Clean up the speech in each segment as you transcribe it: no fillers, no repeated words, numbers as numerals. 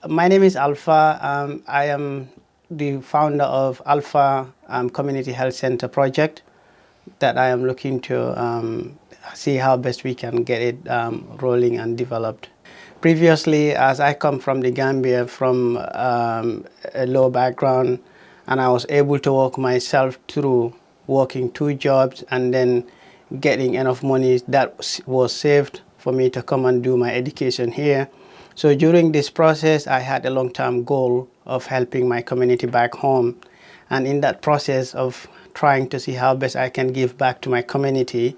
My name is Alpha. I am the founder of Alpha Community Health Center project that I am looking to see how best we can get it rolling and developed. Previously, as I come from the Gambia from a low background, and I was able to work myself through working two jobs and then getting enough money that was saved for me to come and do my education here. So during this process, I had a long-term goal of helping my community back home. And in that process of trying to see how best I can give back to my community,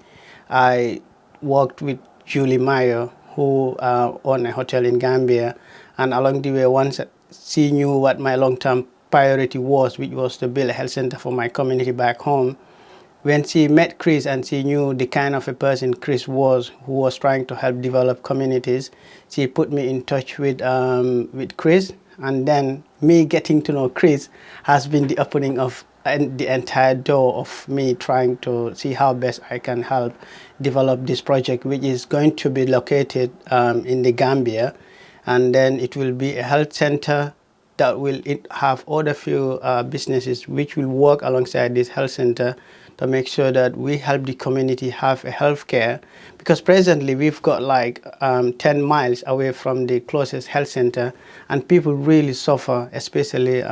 I worked with Julie Meyer, who owned a hotel in Gambia. And along the way, once she knew what my long-term priority was, which was to build a health center for my community back home, when she met Chris and she knew the kind of a person Chris was, who was trying to help develop communities, she put me in touch with Chris. And then me getting to know Chris has been the opening of the entire door of me trying to see how best I can help develop this project, which is going to be located in the Gambia. And then it will be a health center that will have other few businesses which will work alongside this health center to make sure that we help the community have a health care, because presently we've got like 10 miles away from the closest health center, and people really suffer, especially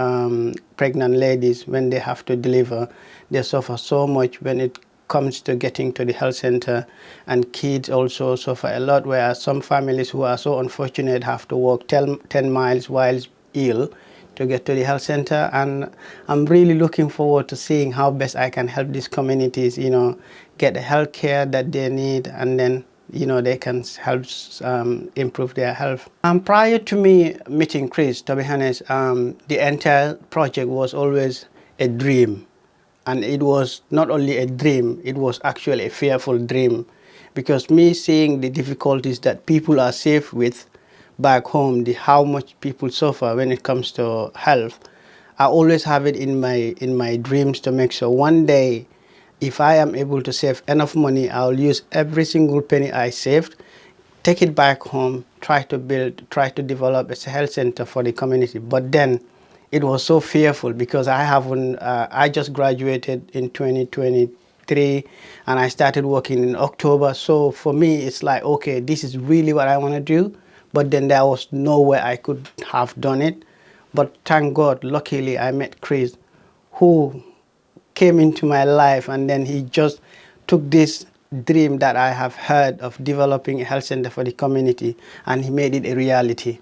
pregnant ladies when they have to deliver. They suffer so much when it comes to getting to the health center, and kids also suffer a lot, where some families who are so unfortunate have to walk 10 miles while ill to get to the health center. And I'm really looking forward to seeing how best I can help these communities, get the health care that they need, and then they can help improve their health. Prior to me meeting Chris, to be honest, the entire project was always a dream. And it was not only a dream, it was actually a fearful dream, because me seeing the difficulties that people are safe with back home, how much people suffer when it comes to health, I always have it in my dreams to make sure one day, if I am able to save enough money, I'll use every single penny I saved, take it back home, try to develop a health center for the community. But then it was so fearful, because I just graduated in 2023 and I started working in October. So for me, it's like, okay, this is really what I want to do. But then there was no way I could have done it. But thank God, luckily I met Chris, who came into my life, and then he just took this dream that I have heard of developing a health center for the community, and he made it a reality.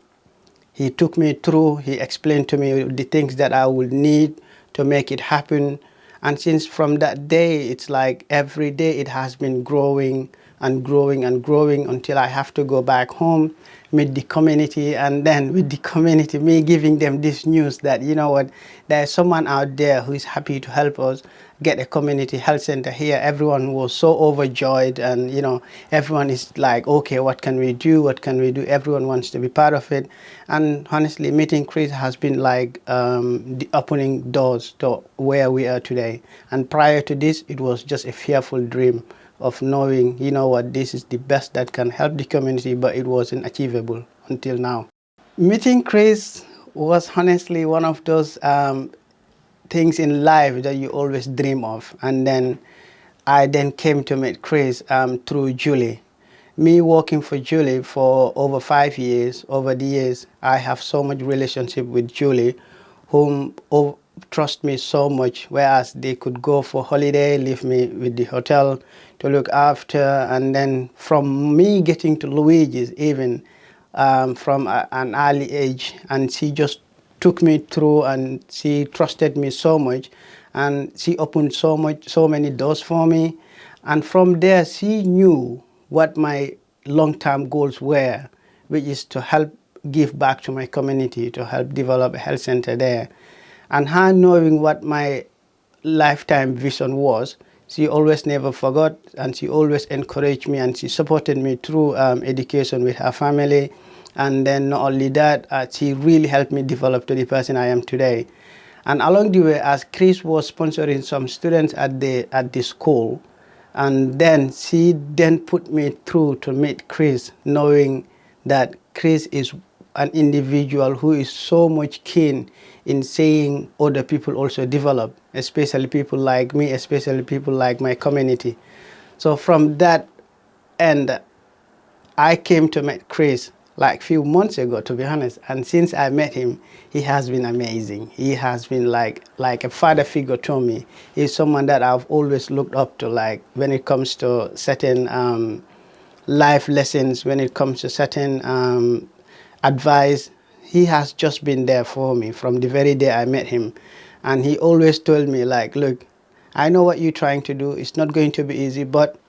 He took me through, he explained to me the things that I would need to make it happen. And since from that day, it's like every day it has been growing and growing and growing until I have to go back home, meet the community, and then with the community, me giving them this news that, you know what, there's someone out there who is happy to help us get a community health center here. Everyone was so overjoyed, and everyone is like, okay, what can we do? What can we do? Everyone wants to be part of it. And honestly, meeting Chris has been like the opening doors to where we are today. And prior to this, it was just a fearful dream of knowing, what, this is the best that can help the community, but it wasn't achievable until now. Meeting Chris was honestly one of those things in life that you always dream of. And then I then came to meet Chris through Julie. Me working for Julie for over 5 years, over the years, I have so much relationship with Julie, whom trust me so much, whereas they could go for holiday, leave me with the hotel to look after. And then from me getting to Luigi's, even from an early age, and she just took me through, and she trusted me so much, and she opened so many doors for me. And from there, she knew what my long-term goals were, which is to help give back to my community, to help develop a health center there. And her knowing what my lifetime vision was, she always never forgot, and she always encouraged me, and she supported me through education with her family. And then not only that, she really helped me develop to the person I am today. And along the way, as Chris was sponsoring some students at the school, and then she then put me through to meet Chris, knowing that Chris is an individual who is so much keen in seeing other people also develop, especially people like me, especially people like my community. So from that end, I came to meet Chris like few months ago, to be honest. And since I met him, he has been amazing. He has been like a father figure to me. He's someone that I've always looked up to, like when it comes to certain life lessons, when it comes to certain advice. He has just been there for me from the very day I met him. And he always told me like, look, I know what you're trying to do. It's not going to be easy, but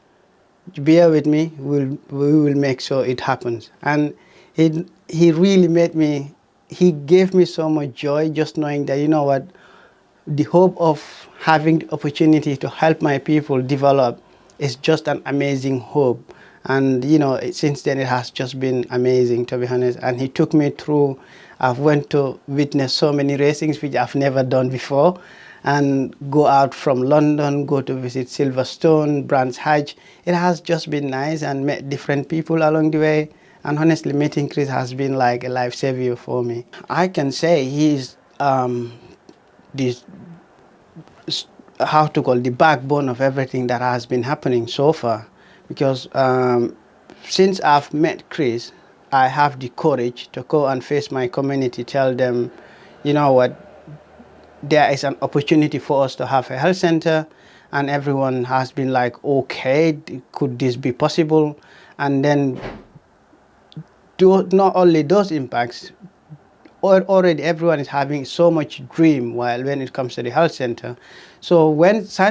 bear with me, we will make sure it happens. And he really made me, he gave me so much joy just knowing that, you know what, the hope of having the opportunity to help my people develop is just an amazing hope. And you know, since then it has just been amazing, to be honest. And he took me through, I've went to witness so many racings which I've never done before, and go out from London, go to visit Silverstone, Brands Hatch. It has just been nice, and met different people along the way. And honestly, meeting Chris has been like a life savior for me. I can say he's this, how to call, the backbone of everything that has been happening so far, because since I've met Chris, I have the courage to go and face my community, tell them, you know what, there is an opportunity for us to have a health center. And everyone has been like, okay, could this be possible? And then not only those impacts, already everyone is having so much dream while when it comes to the health center. So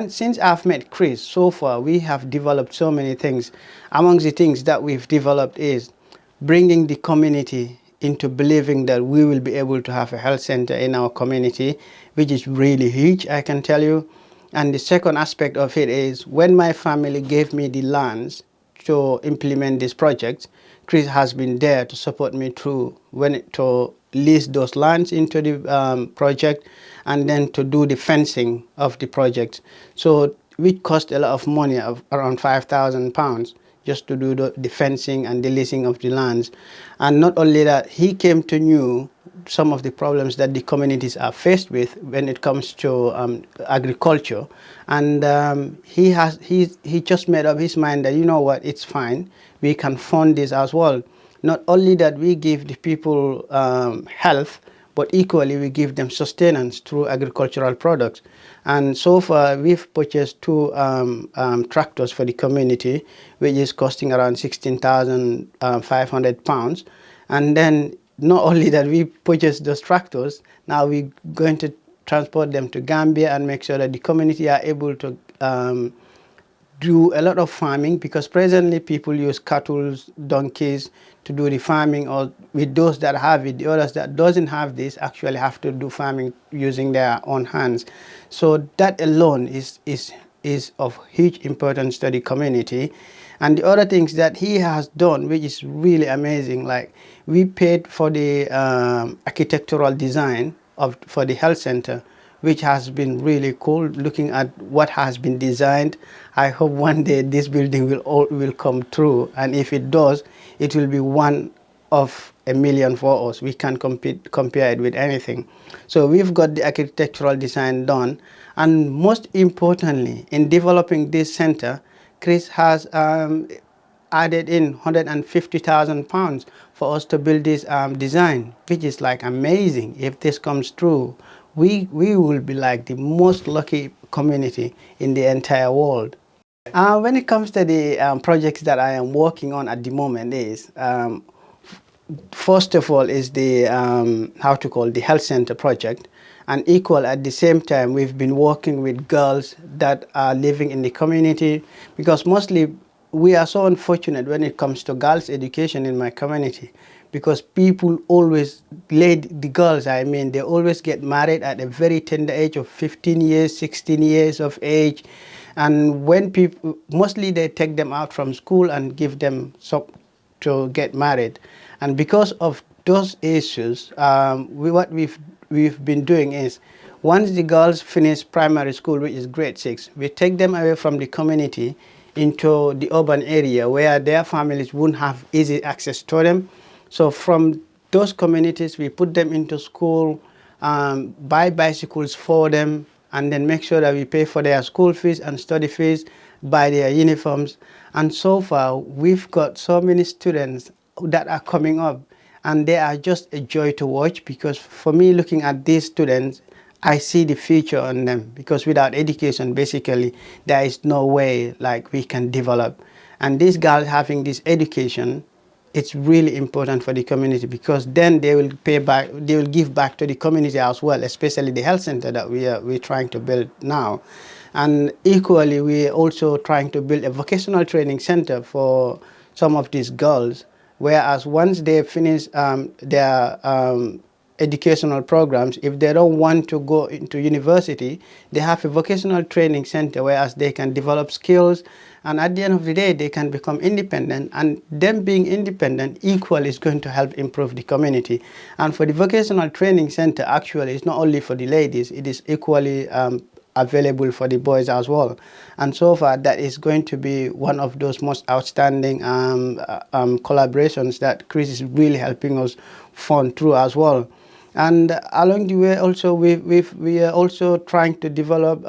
since I've met Chris, so far we have developed so many things. Among the things that we've developed is bringing the community into believing that we will be able to have a health center in our community, which is really huge, I can tell you. And the second aspect of it is when my family gave me the lands to implement this project, Chris has been there to support me through to lease those lands into the project, and then to do the fencing of the project. So which cost a lot of money, of around £5,000, just to do the fencing and the leasing of the lands. And not only that, he came to know some of the problems that the communities are faced with when it comes to agriculture. And he just made up his mind that, you know what, it's fine, we can fund this as well. Not only that we give the people health, but equally we give them sustenance through agricultural products. And so far we've purchased two tractors for the community, which is costing around £16,500. And then not only that we purchased those tractors, now we're going to transport them to Gambia and make sure that the community are able to do a lot of farming, because presently people use cattle, donkeys to do the farming, or with those that have it. The others that doesn't have this actually have to do farming using their own hands. So that alone is of huge importance to the community. And the other things that he has done, which is really amazing, like we paid for the architectural design for the health center, which has been really cool, looking at what has been designed. I hope one day this building will come true, and if it does, it will be one of a million for us. We can't compare it with anything. So we've got the architectural design done, and most importantly, in developing this center, Chris has added in £150,000 for us to build this design, which is like amazing. If this comes true, we will be like the most lucky community in the entire world. When it comes to the projects that I am working on at the moment is, first of all, is the how to call, the health center project. And equal at the same time, we've been working with girls that are living in the community, because mostly we are so unfortunate when it comes to girls' education in my community, because people always, the girls, I mean, they always get married at a very tender age of 15 years, 16 years of age. And when people, mostly they take them out from school and give them to get married. And because of those issues, what we've been doing is, once the girls finish primary school, which is grade 6, we take them away from the community into the urban area where their families wouldn't have easy access to them. So from those communities, we put them into school, buy bicycles for them, and then make sure that we pay for their school fees and study fees, buy their uniforms. And so far, we've got so many students that are coming up, and they are just a joy to watch, because for me, looking at these students, I see the future on them, because without education, basically, there is no way like we can develop. And these girls having this education, it's really important for the community, because then they will pay back, they will give back to the community as well, especially the health center that we're trying to build now. And equally, we're also trying to build a vocational training center for some of these girls, whereas once they finish their educational programs, if they don't want to go into university, they have a vocational training center, whereas they can develop skills, and at the end of the day, they can become independent, and them being independent equally is going to help improve the community. And for the vocational training center, actually, it's not only for the ladies, it is equally available for the boys as well. And so far, that is going to be one of those most outstanding collaborations that Chris is really helping us fund through as well. And along the way, also we are also trying to develop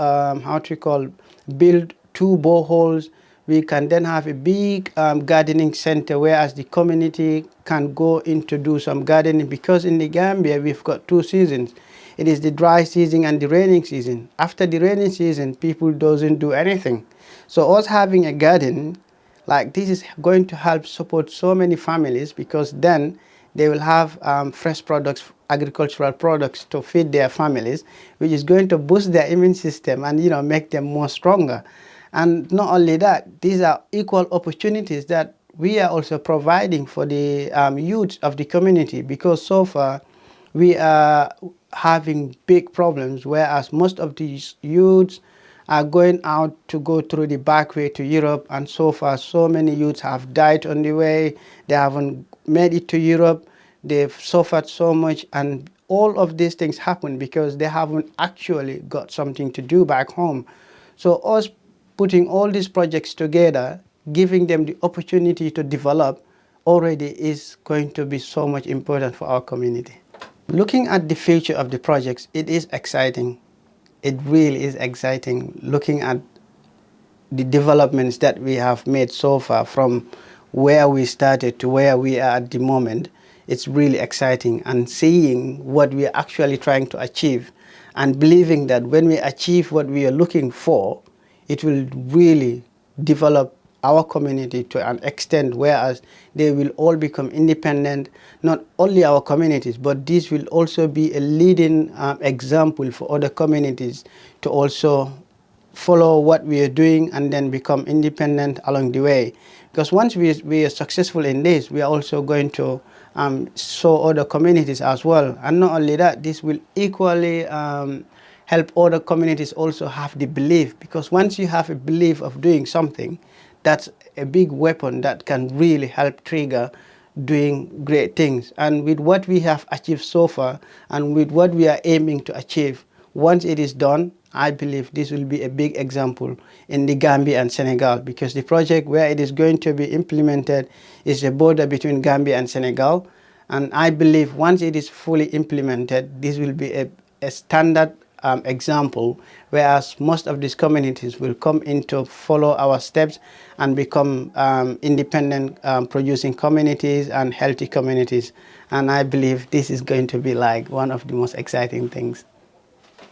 build 2 boreholes. We can then have a big gardening center, whereas the community can go in to do some gardening, because in the Gambia we've got 2 seasons. It is the dry season and the raining season. After the raining season, people doesn't do anything. So us having a garden like this is going to help support so many families, because then they will have fresh products, agricultural products to feed their families, which is going to boost their immune system and make them more stronger. And not only that, these are equal opportunities that we are also providing for the youth of the community, because so far we are having big problems, whereas most of these youths are going out to go through the back way to Europe, and so far so many youths have died on the way. They haven't made it to Europe. They've suffered so much, and all of these things happen because they haven't actually got something to do back home. So us putting all these projects together, giving them the opportunity to develop, already is going to be so much important for our community. Looking at the future of the projects, it is exciting. It really is exciting looking at the developments that we have made so far, from where we started to where we are at the moment. It's really exciting, and seeing what we are actually trying to achieve, and believing that when we achieve what we are looking for, it will really develop our community to an extent whereas they will all become independent. Not only our communities, but this will also be a leading example for other communities to also follow what we are doing and then become independent along the way. Because once we are successful in this, we are also going to show other communities as well. And not only that, this will equally help other communities also have the belief, because once you have a belief of doing something, that's a big weapon that can really help trigger doing great things. And with what we have achieved so far, and with what we are aiming to achieve, once it is done, I believe this will be a big example in the Gambia and Senegal, because the project where it is going to be implemented is a border between Gambia and Senegal. And I believe once it is fully implemented, this will be a standard example, whereas most of these communities will come in to follow our steps and become independent producing communities and healthy communities. And I believe this is going to be like one of the most exciting things.